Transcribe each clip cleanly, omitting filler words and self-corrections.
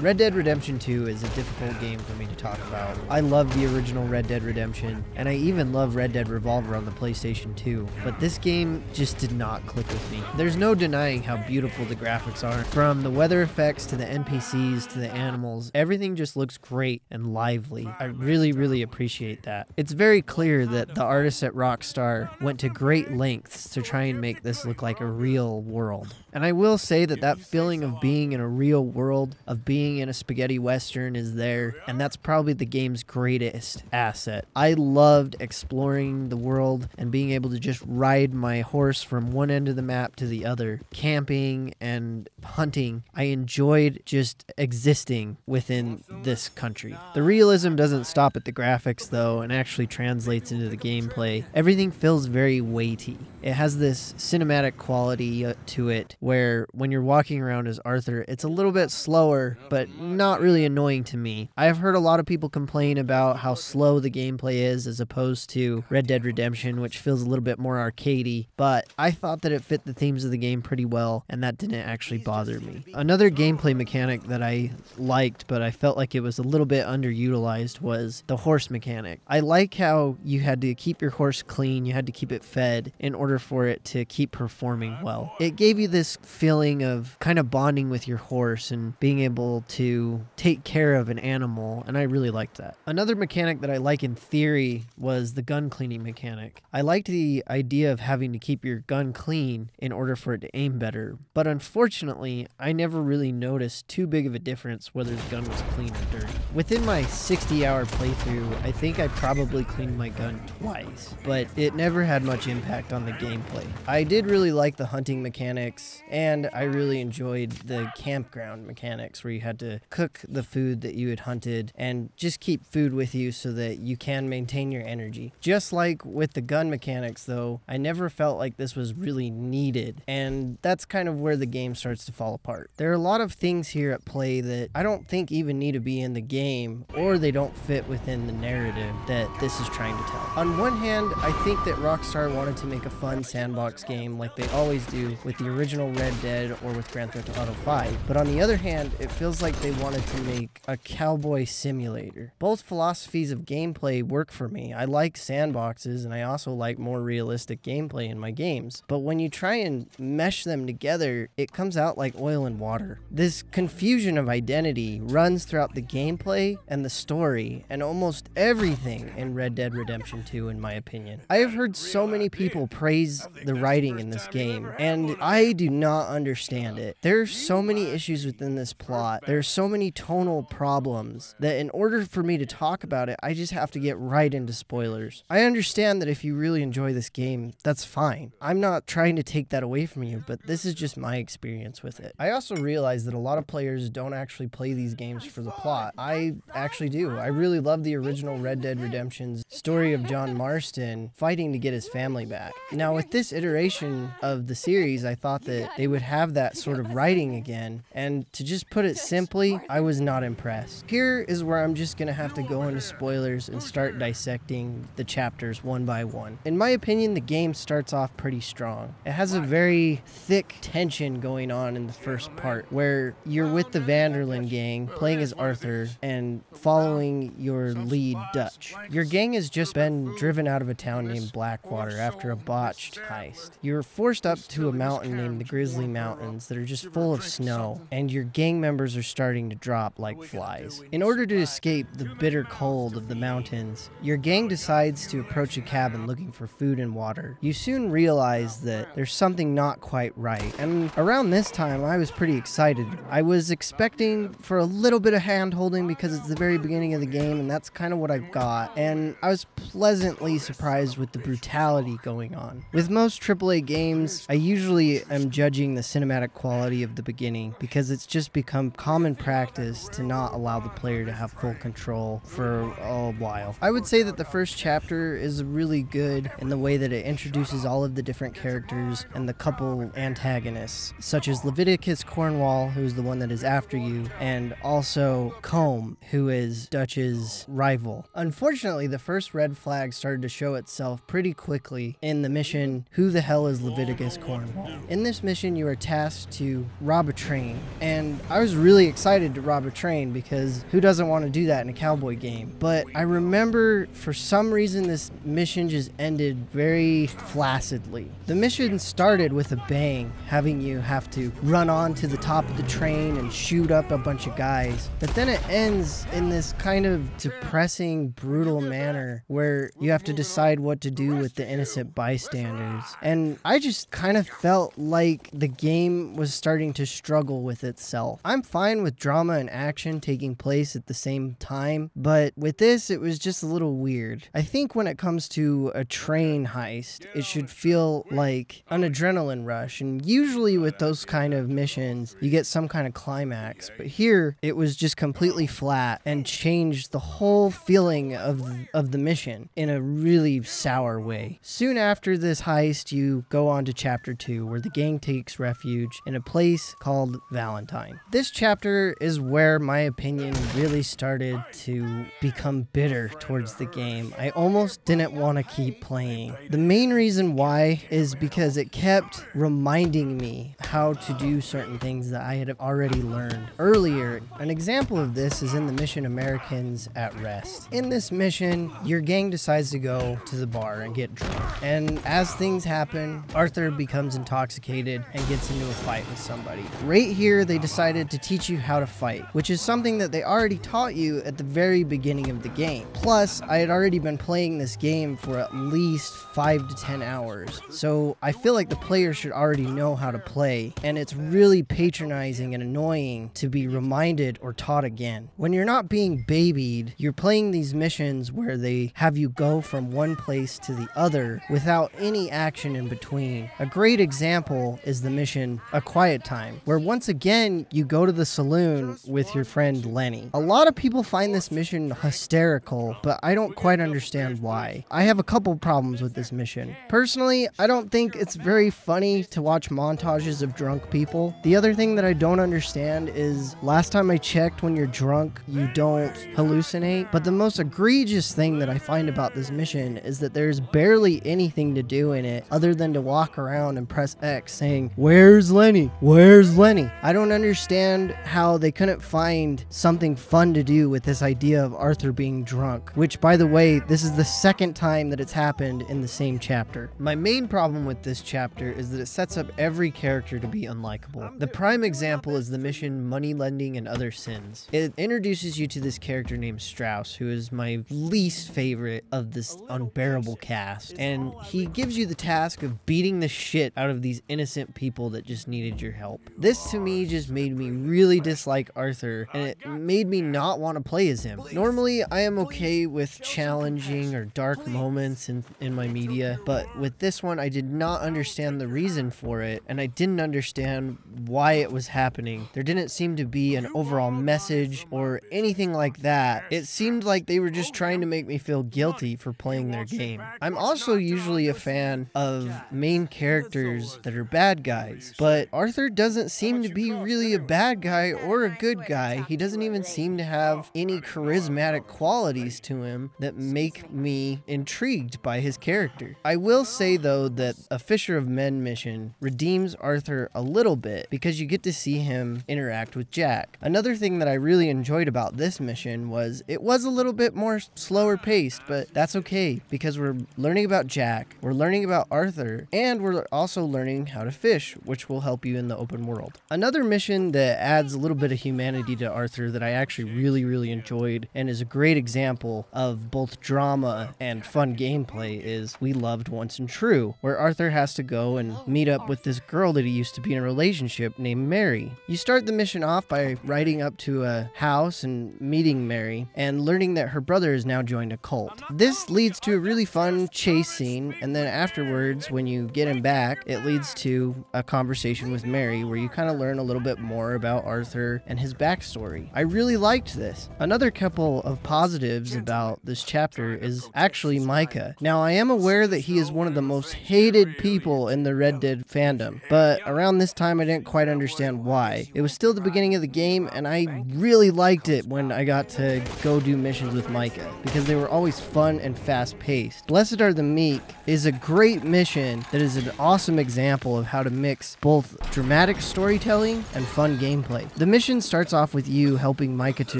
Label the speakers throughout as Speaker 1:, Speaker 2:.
Speaker 1: Red Dead Redemption 2 is a difficult game for me to talk about. I love the original Red Dead Redemption, and I even love Red Dead Revolver on the PlayStation 2, but this game just did not click with me. There's no denying how beautiful the graphics are. From the weather effects to the NPCs to the animals, everything just looks great and lively. I really appreciate that. It's very clear that the artists at Rockstar went to great lengths to try and make this look like a real world. And I will say that that feeling of being in a real world, of being in a spaghetti western is there, and that's probably the game's greatest asset. I loved exploring the world and being able to just ride my horse from one end of the map to the other, camping and hunting. I enjoyed just existing within this country. The realism doesn't stop at the graphics though, and actually translates into the gameplay. Everything feels very weighty. It has this cinematic quality to it where when you're walking around as Arthur, it's a little bit slower, but not really annoying to me. I have heard a lot of people complain about how slow the gameplay is as opposed to Red Dead Redemption, which feels a little bit more arcadey, but I thought that it fit the themes of the game pretty well, and that didn't actually bother me. Another gameplay mechanic that I liked, but I felt like it was a little bit underutilized, was the horse mechanic. I like how you had to keep your horse clean, you had to keep it fed in order for it to keep performing well. It gave you this feeling of kind of bonding with your horse and being able to take care of an animal, and I really liked that. Another mechanic that I like in theory was the gun cleaning mechanic. I liked the idea of having to keep your gun clean in order for it to aim better, but unfortunately, I never really noticed too big of a difference whether the gun was clean or dirty. Within my 60-hour playthrough, I think I probably cleaned my gun twice, but it never had much impact on the gameplay. I did really like the hunting mechanics, and I really enjoyed the campground mechanics where you had to cook the food that you had hunted and just keep food with you so that you can maintain your energy. Just like with the gun mechanics though, I never felt like this was really needed, and that's kind of where the game starts to fall apart. There are a lot of things here at play that I don't think even need to be in the game, or they don't fit within the narrative that this is trying to tell. On one hand, I think that Rockstar wanted to make a fun sandbox game like they always do with the original Red Dead or with Grand Theft Auto 5, but on the other hand, it feels like they wanted to make a cowboy simulator. Both philosophies of gameplay work for me. I like sandboxes, and I also like more realistic gameplay in my games, but when you try and mesh them together, it comes out like oil and water. This confusion of identity runs throughout the gameplay and the story and almost everything in Red Dead Redemption 2, in my opinion. I have heard so many people praise the writing in this game, and I do not understand it. There are so many issues within this plot. There are so many tonal problems that in order for me to talk about it, I just have to get right into spoilers. I understand that if you really enjoy this game, that's fine. I'm not trying to take that away from you, but this is just my experience with it. I also realize that a lot of players don't actually play these games for the plot. I actually do. I really love the original Red Dead Redemption's story of John Marston fighting to get his family back. Now, with this iteration of the series, I thought that they would have that sort of writing again, and to just put it simply, I was not impressed. Here is where I'm just gonna have to go into spoilers and start dissecting the chapters one by one. In my opinion, the game starts off pretty strong. It has a very thick tension going on in the first part, where you're with the Vanderlyn gang, playing as Arthur, and following your lead, Dutch. Your gang has just been driven out of a town named Blackwater after a botched heist. You're forced up to a mountain named the Grizzly Mountains that are just full of snow, and your gang members are starting to drop like flies. In order to escape the bitter cold of the mountains, your gang decides to approach a cabin looking for food and water. You soon realize that there's something not quite right, and around this time I was pretty excited. I was expecting for a little bit of hand-holding because it's the very beginning of the game, and that's kind of what I got, and I was pleasantly surprised with the brutality going on. With most AAA games, I usually am judging the cinematic quality of the beginning because it's just become common practice to not allow the player to have full control for a while. I would say that the first chapter is really good in the way that it introduces all of the different characters and the couple antagonists, such as Leviticus Cornwall, who's the one that is after you, and also Combe, who is Dutch's rival. Unfortunately, the first red flag started to show itself pretty quickly in the mission, Who the Hell is Leviticus Cornwall? In this mission, you are tasked to rob a train, and I was really really excited to rob a train because who doesn't want to do that in a cowboy game? But I remember for some reason this mission just ended very flaccidly. The mission started with a bang, having you have to run on to the top of the train and shoot up a bunch of guys. But then it ends in this kind of depressing, brutal manner where you have to decide what to do with the innocent bystanders. And I just kind of felt like the game was starting to struggle with itself. I'm fine with drama and action taking place at the same time, but with this, it was just a little weird. I think when it comes to a train heist, it should feel like an adrenaline rush, and usually with those kind of missions, you get some kind of climax, but here, it was just completely flat and changed the whole feeling of the mission in a really sour way. Soon after this heist, you go on to chapter 2, where the gang takes refuge in a place called Valentine. This chapter is where my opinion really started to become bitter towards the game. I almost didn't want to keep playing. The main reason why is because it kept reminding me how to do certain things that I had already learned earlier. An example of this is in the mission Americans at Rest. In this mission, your gang decides to go to the bar and get drunk. And as things happen, Arthur becomes intoxicated and gets into a fight with somebody. Right here, they decided to teach you how to fight, which is something that they already taught you at the very beginning of the game. Plus, I had already been playing this game for at least 5 to 10 hours, so I feel like the player should already know how to play, and it's really patronizing and annoying to be reminded or taught again. When you're not being babied, you're playing these missions where they have you go from one place to the other without any action in between. A great example is the mission A Quiet Time, where once again you go to the saloon with your friend Lenny. A lot of people find this mission hysterical, but I don't quite understand why. I have a couple problems with this mission. Personally, I don't think it's very funny to watch montages of drunk people. The other thing that I don't understand is last time I checked, when you're drunk, you don't hallucinate. But the most egregious thing that I find about this mission is that there's barely anything to do in it other than to walk around and press X saying, "Where's Lenny? Where's Lenny?" I don't understand how they couldn't find something fun to do with this idea of Arthur being drunk, which, by the way, this is the second time that it's happened in the same chapter. My main problem with this chapter is that it sets up every character to be unlikable. The prime example is the mission Money Lending and Other Sins. It introduces you to this character named Strauss, who is my least favorite of this unbearable cast, and he gives you the task of beating the shit out of these innocent people that just needed your help. This to me just made me really dislike Arthur, and it made me not want to play as him. Normally, I am okay with challenging or dark moments in my media, but with this one, I did not understand the reason for it, and I didn't understand why it was happening. There didn't seem to be an overall message or anything like that. It seemed like they were just trying to make me feel guilty for playing their game. I'm also usually a fan of main characters that are bad guys, but Arthur doesn't seem to be really a bad guy or a good guy. He doesn't even seem to have any charismatic qualities to him that make me intrigued by his character. I will say though that a Fisher of Men mission redeems Arthur a little bit because you get to see him interact with Jack. Another thing that I really enjoyed about this mission was it was a little bit more slower paced, but that's okay because we're learning about Jack, we're learning about Arthur, and we're also learning how to fish, which will help you in the open world. Another mission that adds a little bit of humanity to Arthur that I actually really enjoyed and is a great example of both drama and fun gameplay is We Loved Once and True, where Arthur has to go and meet up with this girl that he used to be in a relationship named Mary. You start the mission off by riding up to a house and meeting Mary and learning that her brother has now joined a cult. This leads to a really fun chase scene, and then afterwards, when you get him back, it leads to a conversation with Mary where you kind of learn a little bit more about Arthur and his backstory. I really liked this. Another couple of positives about this chapter is actually Micah. Now, I am aware that he is one of the most hated people in the Red Dead fandom, but around this time I didn't quite understand why. It was still the beginning of the game, and I really liked it when I got to go do missions with Micah, because they were always fun and fast-paced. Blessed Are the Meek is a great mission that is an awesome example of how to mix both dramatic storytelling and fun gameplay. The mission starts off with you helping Micah to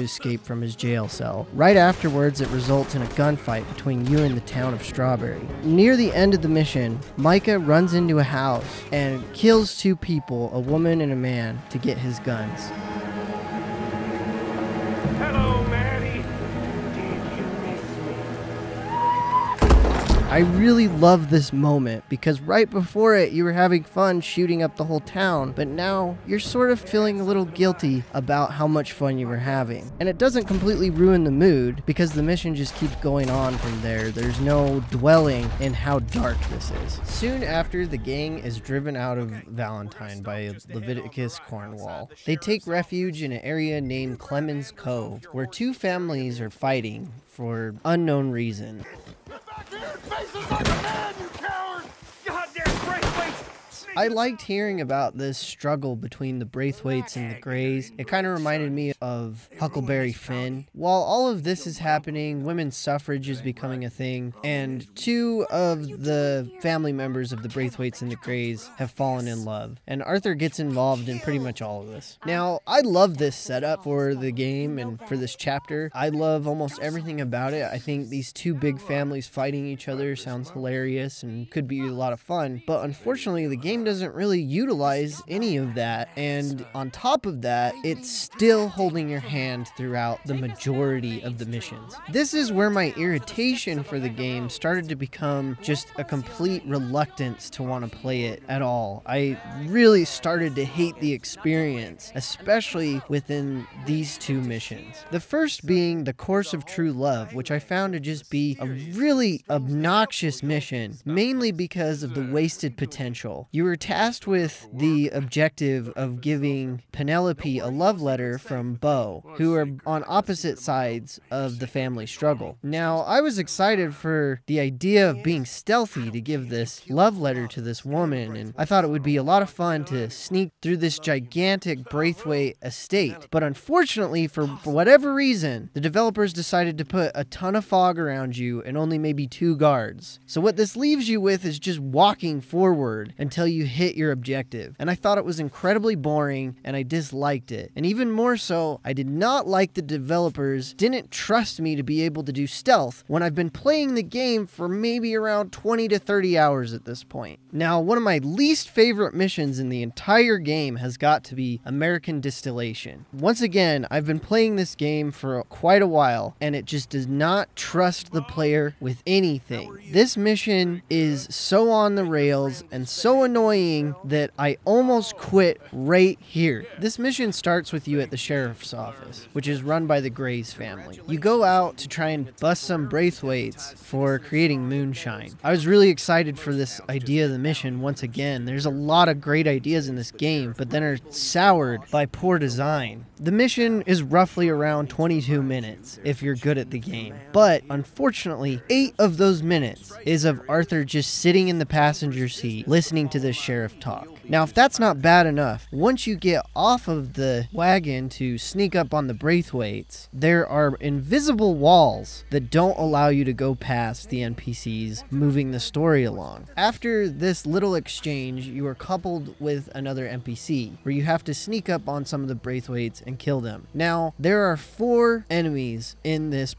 Speaker 1: escape from his jail cell. Right afterwards, it results in a gunfight between you and the town of Strawberry. Near the end of the mission, Micah runs into a house and kills two people, a woman and a man, to get his guns.
Speaker 2: Hello, Maddie. Did you miss me?
Speaker 1: I really love this moment because right before it you were having fun shooting up the whole town, but now you're sort of feeling a little guilty about how much fun you were having. And it doesn't completely ruin the mood because the mission just keeps going on from there. There's no dwelling in how dark this is. Soon after, the gang is driven out of Valentine by Leviticus Cornwall. They take refuge in an area named Clemens Cove, where two families are fighting for unknown reason. I liked hearing about this struggle between the Braithwaites and the Greys. It kind of reminded me of Huckleberry Finn. While all of this is happening, women's suffrage is becoming a thing, and two of the family members of the Braithwaites and the Greys have fallen in love, and Arthur gets involved in pretty much all of this. Now, I love this setup for the game and for this chapter. I love almost everything about it. I think these two big families fighting each other sounds hilarious and could be a lot of fun, but unfortunately the game doesn't really utilize any of that, and on top of that, it's still holding your hand throughout the majority of the missions. This is where my irritation for the game started to become just a complete reluctance to want to play it at all. I really started to hate the experience, especially within these two missions. The first being the Course of True Love, which I found to just be a really obnoxious mission, mainly because of the wasted potential. You were tasked with the objective of giving Penelope a love letter from Beau, who are on opposite sides of the family struggle. Now, I was excited for the idea of being stealthy to give this love letter to this woman, and I thought it would be a lot of fun to sneak through this gigantic Braithwaite estate. But unfortunately, for whatever reason, the developers decided to put a ton of fog around you and only maybe 2 guards. So what this leaves you with is just walking forward until you hit your objective. And I thought it was incredibly boring and I disliked it. And even more so, I did not like the developers didn't trust me to be able to do stealth when I've been playing the game for maybe around 20 to 30 hours at this point. Now, one of my least favorite missions in the entire game has got to be American Distillation. Once again, I've been playing this game for quite a while and it just does not trust the player with anything. This mission is so on the rails and so annoying that I almost quit right here. This mission starts with you at the sheriff's office, which is run by the Grays family. You go out to try and bust some Braithwaites for creating moonshine. I was really excited for this idea of the mission once again. There's a lot of great ideas in this game, but then are soured by poor design. The mission is roughly around 22 minutes if you're good at the game, but unfortunately 8 of those minutes is of Arthur just sitting in the passenger seat listening to this sheriff talk. Now, if that's not bad enough, once you get off of the wagon to sneak up on the Braithwaites, there are invisible walls that don't allow you to go past the NPCs moving the story along. After this little exchange, you are coupled with another NPC where you have to sneak up on some of the Braithwaites and kill them. Now, there are 4 enemies in this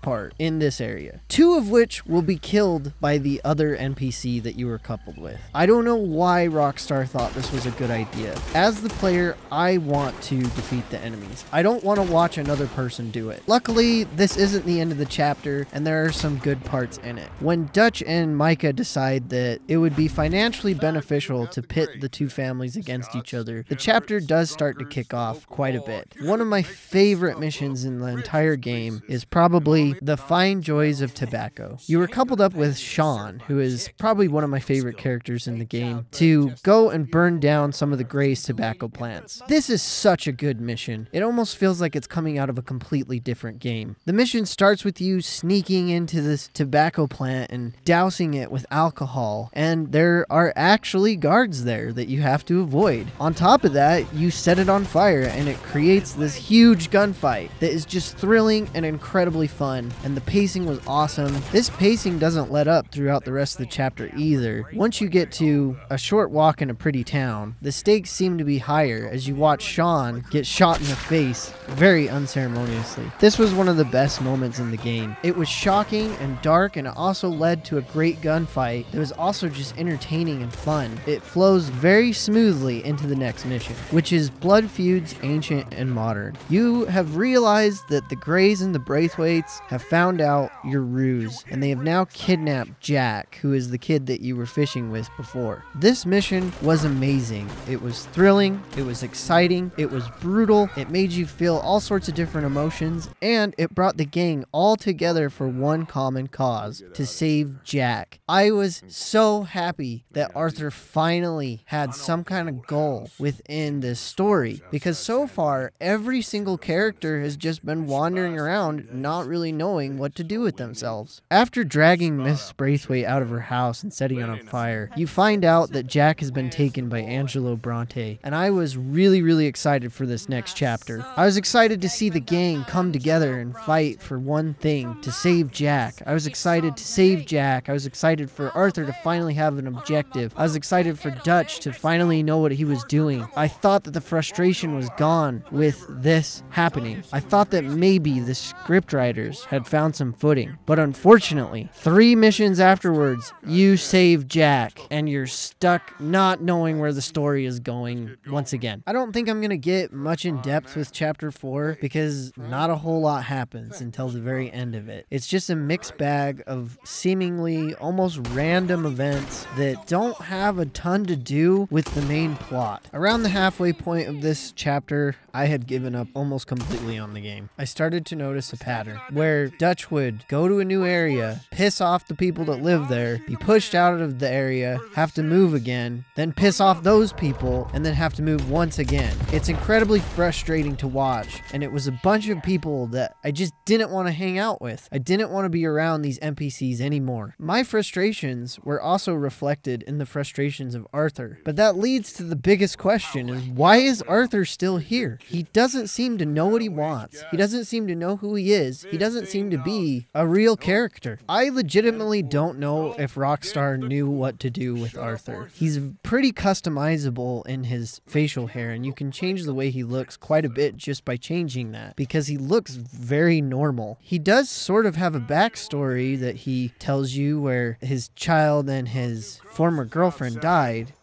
Speaker 1: area, 2 of which will be killed by the other NPC that you were coupled with. I don't know why Rockstar thought this was a good idea. As the player, I want to defeat the enemies. I don't want to watch another person do it. Luckily, this isn't the end of the chapter, and there are some good parts in it. When Dutch and Micah decide that it would be financially beneficial to pit the 2 families against each other, the chapter does start to kick off quite a bit. One of my favorite missions in the entire game is probably the Fine Joys of Tobacco. You were coupled up with Sean, who is probably one of my favorite characters in the game, to go and burn down some of the Gray's tobacco plants. This is such a good mission. It almost feels like it's coming out of a completely different game. The mission starts with you sneaking into this tobacco plant and dousing it with alcohol, and there are actually guards there that you have to avoid. On top of that, you set it on fire and it creates this huge gunfight that is just thrilling and incredibly fun, and the pacing was awesome. This pacing doesn't let up throughout the rest of the chapter either. Once you get to a short walk walk in a pretty town, the stakes seem to be higher as you watch Sean get shot in the face very unceremoniously. This was one of the best moments in the game. It was shocking and dark, and it also led to a great gunfight that was also just entertaining and fun. It flows very smoothly into the next mission, which is Blood Feuds Ancient and Modern. You have realized that the Greys and the Braithwaites have found out your ruse, and they have now kidnapped Jack, who is the kid that you were fishing with before. This mission was amazing. It was thrilling, it was exciting, it was brutal, it made you feel all sorts of different emotions, and it brought the gang all together for one common cause, to save Jack. I was so happy that Arthur finally had some kind of goal within this story, because so far every single character has just been wandering around not really knowing what to do with themselves. After dragging Miss Braithwaite out of her house and setting it on fire, you find out that Jack has been taken by Angelo Bronte, and I was really excited for this next chapter. I was excited to see the gang come together and fight for one thing, to save Jack. I was excited to save Jack. I was excited for Arthur to finally have an objective. I was excited for Dutch to finally know what he was doing. I thought that the frustration was gone with this happening. I thought that maybe the scriptwriters had found some footing, but unfortunately, 3 missions afterwards, you save Jack, and you're stuck not knowing where the story is going once again. I don't think I'm gonna get much in depth with chapter 4 because not a whole lot happens until the very end of it. It's just a mixed bag of seemingly almost random events that don't have a ton to do with the main plot. Around the halfway point of this chapter, I had given up almost completely on the game. I started to notice a pattern where Dutch would go to a new area, piss off the people that live there, be pushed out of the area, have to move again, then piss off those people, and then have to move once again. It's incredibly frustrating to watch, and it was a bunch of people that I just didn't want to hang out with. I didn't want to be around these NPCs anymore. My frustrations were also reflected in the frustrations of Arthur, but that leads to the biggest question is, why is Arthur still here? He doesn't seem to know what he wants. He doesn't seem to know who he is. He doesn't seem to be a real character. I legitimately don't know if Rockstar knew what to do with Arthur. He's pretty customizable in his facial hair, and you can change the way he looks quite a bit just by changing that, because he looks very normal. He does sort of have a backstory that he tells you where his child and his former girlfriend died.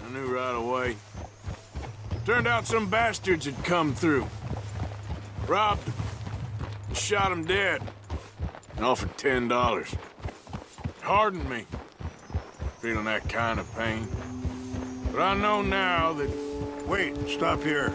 Speaker 3: I knew right away. Turned out some bastards had come through. Robbed him. Shot him dead. And offered $10. Hardened me. Feeling that kind of pain. But I know now that...
Speaker 4: Wait, stop here.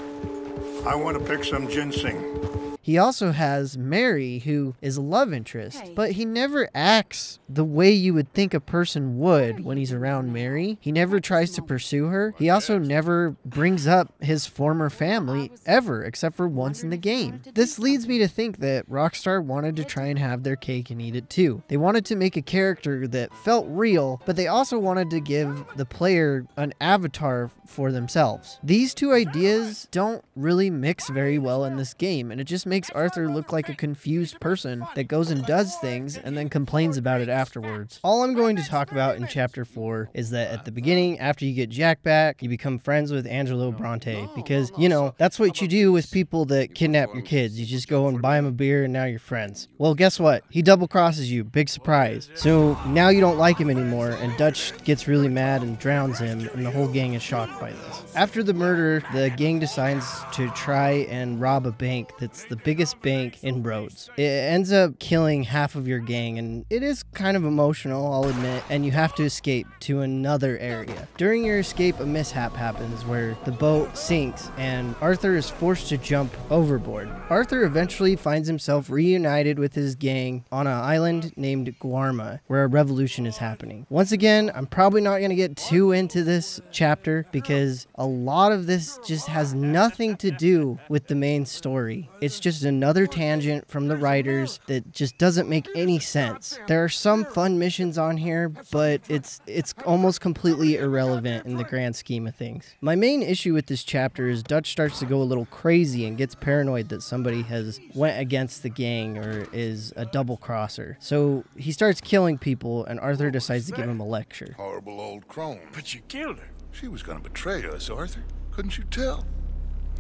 Speaker 4: I want to pick some ginseng.
Speaker 1: He also has Mary, who is a love interest, but he never acts the way you would think a person would when he's around Mary. He never tries to pursue her. He also never brings up his former family ever, except for once in the game. This leads me to think that Rockstar wanted to try and have their cake and eat it too. They wanted to make a character that felt real, but they also wanted to give the player an avatar for themselves. These two ideas don't really mix very well in this game, and it just makes Arthur look like a confused person that goes and does things and then complains about it afterwards. All I'm going to talk about in chapter 4 is that at the beginning, after you get Jack back, you become friends with Angelo Bronte, because, you know, that's what you do with people that kidnap your kids. You just go and buy them a beer and now you're friends. Well, guess what? He double crosses you. Big surprise. So now you don't like him anymore, and Dutch gets really mad and drowns him, and the whole gang is shocked by this. After the murder, the gang decides to try and rob a bank that's the biggest bank in Rhodes. It ends up killing half of your gang, and it is kind of emotional, I'll admit, and you have to escape to another area. During your escape, a mishap happens where the boat sinks and Arthur is forced to jump overboard. Arthur eventually finds himself reunited with his gang on an island named Guarma, where a revolution is happening. Once again, I'm probably not going to get too into this chapter because a lot of this just has nothing to do with the main story. It's just another tangent from the writers that just doesn't make any sense. There are some fun missions on here, but it's almost completely irrelevant in the grand scheme of things. My main issue with this chapter is Dutch starts to go a little crazy and gets paranoid that somebody has went against the gang or is a double crosser. So he starts killing people, and Arthur decides to give him a lecture.
Speaker 4: Horrible old crone.
Speaker 3: But you killed her.
Speaker 5: She was gonna betray us, Arthur. Couldn't you tell?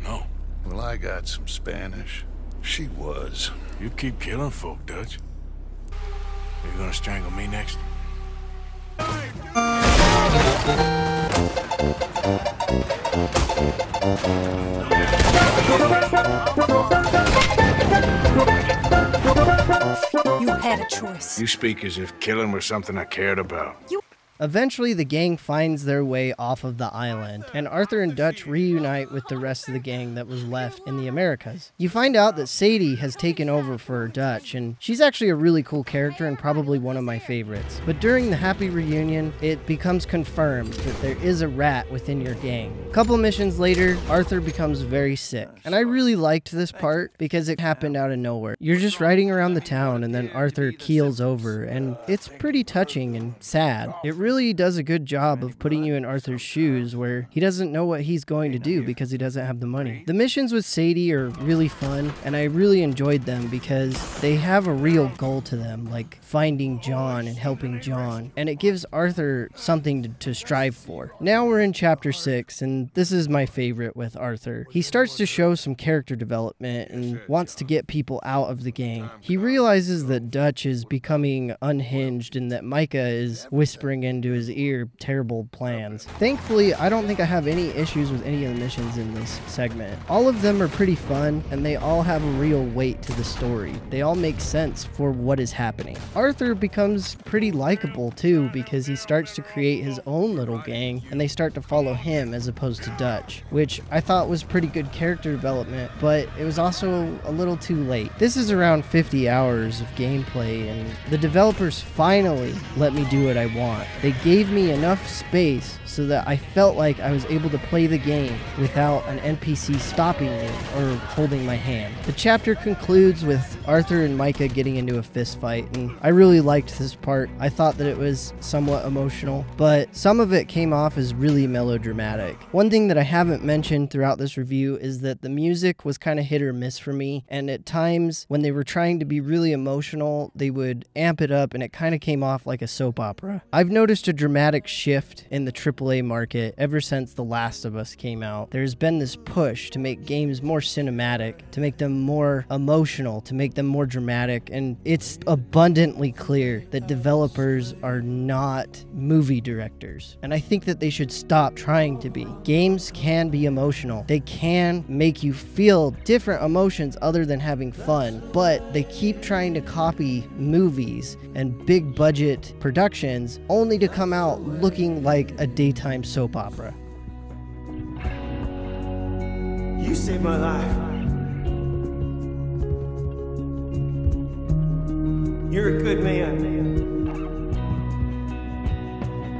Speaker 3: No.
Speaker 5: Well, I got some Spanish. She was.
Speaker 3: You keep killing folk, Dutch. You gonna strangle me next?
Speaker 6: You had a choice.
Speaker 3: You speak as if killing was something I cared about.
Speaker 1: Eventually, the gang finds their way off of the island, and Arthur and Dutch reunite with the rest of the gang that was left in the Americas. You find out that Sadie has taken over for Dutch, and she's actually a really cool character and probably one of my favorites. But during the happy reunion, it becomes confirmed that there is a rat within your gang. A couple missions later, Arthur becomes very sick, and I really liked this part because it happened out of nowhere. You're just riding around the town, and then Arthur keels over, and it's pretty touching and sad. It really does a good job of putting you in Arthur's shoes where he doesn't know what he's going to do because he doesn't have the money. The missions with Sadie are really fun, and I really enjoyed them because they have a real goal to them, like finding John and helping John, and it gives Arthur something to strive for. Now we're in chapter 6, and this is my favorite with Arthur. He starts to show some character development and wants to get people out of the gang. He realizes that Dutch is becoming unhinged and that Micah is whispering into his ear terrible plans. Thankfully, I don't think I have any issues with any of the missions in this segment. All of them are pretty fun, and they all have a real weight to the story. They all make sense for what is happening. Arthur becomes pretty likable too because he starts to create his own little gang, and they start to follow him as opposed to Dutch, which I thought was pretty good character development, but it was also a little too late. This is around 50 hours of gameplay, and the developers finally let me do what I want. They gave me enough space so that I felt like I was able to play the game without an NPC stopping me or holding my hand. The chapter concludes with Arthur and Micah getting into a fist fight, and I really liked this part. I thought that it was somewhat emotional, but some of it came off as really melodramatic. One thing that I haven't mentioned throughout this review is that the music was kind of hit or miss for me, and at times when they were trying to be really emotional, they would amp it up and it kind of came off like a soap opera. I've noticed a dramatic shift in the AAA market ever since The Last of Us came out. There's been this push to make games more cinematic, to make them more emotional, to make them more dramatic, and it's abundantly clear that developers are not movie directors, and I think that they should stop trying to be. Games can be emotional. They can make you feel different emotions other than having fun, but they keep trying to copy movies and big budget productions only to come out looking like a daytime soap opera.
Speaker 7: You saved my life. You're a good man.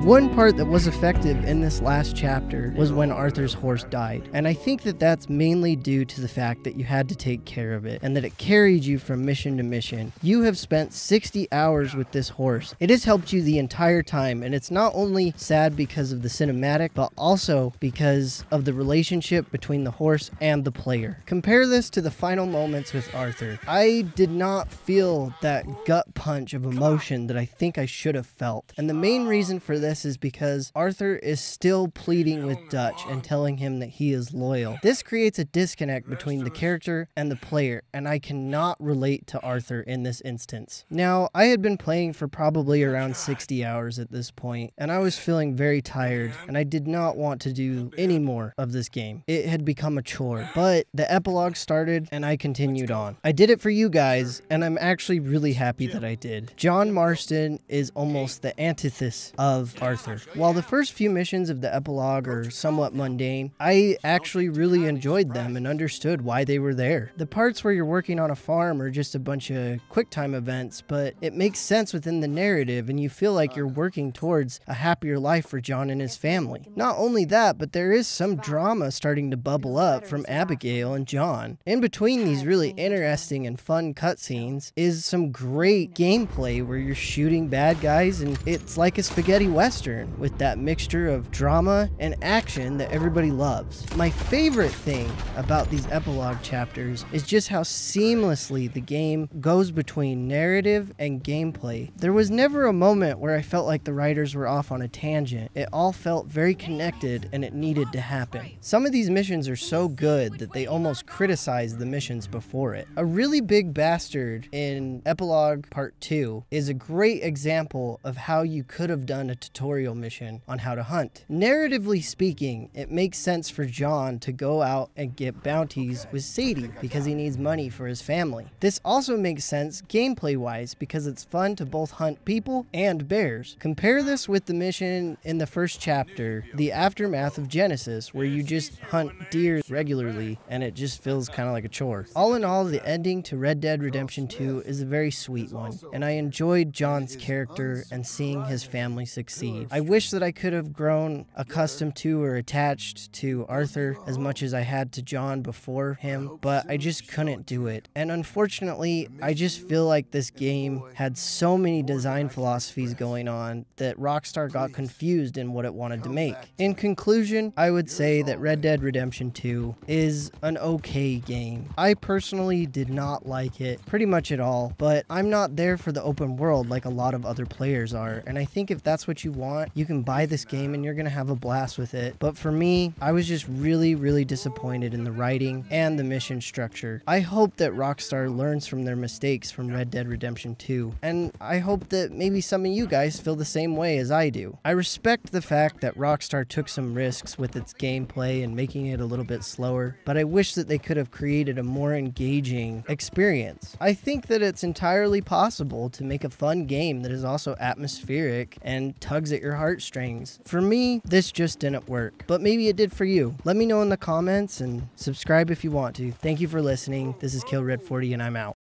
Speaker 1: One part that was effective in this last chapter was when Arthur's horse died, and I think that that's mainly due to the fact that you had to take care of it and that it carried you from mission to mission. You have spent 60 hours with this horse. It has helped you the entire time, and it's not only sad because of the cinematic, but also because of the relationship between the horse and the player. Compare this to the final moments with Arthur. I did not feel that gut punch of emotion that I think I should have felt, and the main reason for this is because Arthur is still pleading with Dutch and telling him that he is loyal. This creates a disconnect between the character and the player, and I cannot relate to Arthur in this instance. Now, I had been playing for probably around 60 hours at this point, and I was feeling very tired, and I did not want to do any more of this game. It had become a chore, but the epilogue started, and I continued on. I did it for you guys, and I'm actually really happy that I did. John Marston is almost the antithesis of Arthur. While the first few missions of the epilogue are somewhat mundane, I actually really enjoyed them and understood why they were there. The parts where you're working on a farm are just a bunch of QuickTime events, but it makes sense within the narrative and you feel like you're working towards a happier life for John and his family. Not only that, but there is some drama starting to bubble up from Abigail and John. In between these really interesting and fun cutscenes is some great gameplay where you're shooting bad guys and it's like a spaghetti western. Western with that mixture of drama and action that everybody loves. My favorite thing about these epilogue chapters is just how seamlessly the game goes between narrative and gameplay. There was never a moment where I felt like the writers were off on a tangent. It all felt very connected and it needed to happen. Some of these missions are so good that they almost criticize the missions before it. A really big bastard in Epilogue Part 2 is a great example of how you could have done a tutorial mission on how to hunt. Narratively speaking, it makes sense for John to go out and get bounties with Sadie because he needs money for his family. This also makes sense gameplay-wise because it's fun to both hunt people and bears. Compare this with the mission in the first chapter, The Aftermath of Genesis, where you just hunt deer regularly and it just feels kind of like a chore. All in all, the ending to Red Dead Redemption 2 is a very sweet one, and I enjoyed John's character and seeing his family succeed. I wish that I could have grown accustomed to or attached to Arthur as much as I had to John before him, but I just couldn't do it. And unfortunately, I just feel like this game had so many design philosophies going on that Rockstar got confused in what it wanted to make. In conclusion, I would say that Red Dead Redemption 2 is an okay game. I personally did not like it pretty much at all, but I'm not there for the open world like a lot of other players are, and I think if that's what you want, you can buy this game and you're gonna have a blast with it. But for me, I was just really disappointed in the writing and the mission structure. I hope that Rockstar learns from their mistakes from Red Dead Redemption 2, and I hope that maybe some of you guys feel the same way as I do. I respect the fact that Rockstar took some risks with its gameplay and making it a little bit slower, but I wish that they could have created a more engaging experience. I think that it's entirely possible to make a fun game that is also atmospheric and tugs at your heartstrings. For me, this just didn't work, but maybe it did for you. Let me know in the comments and subscribe if you want to. Thank you for listening. This is KillRed40 and I'm out.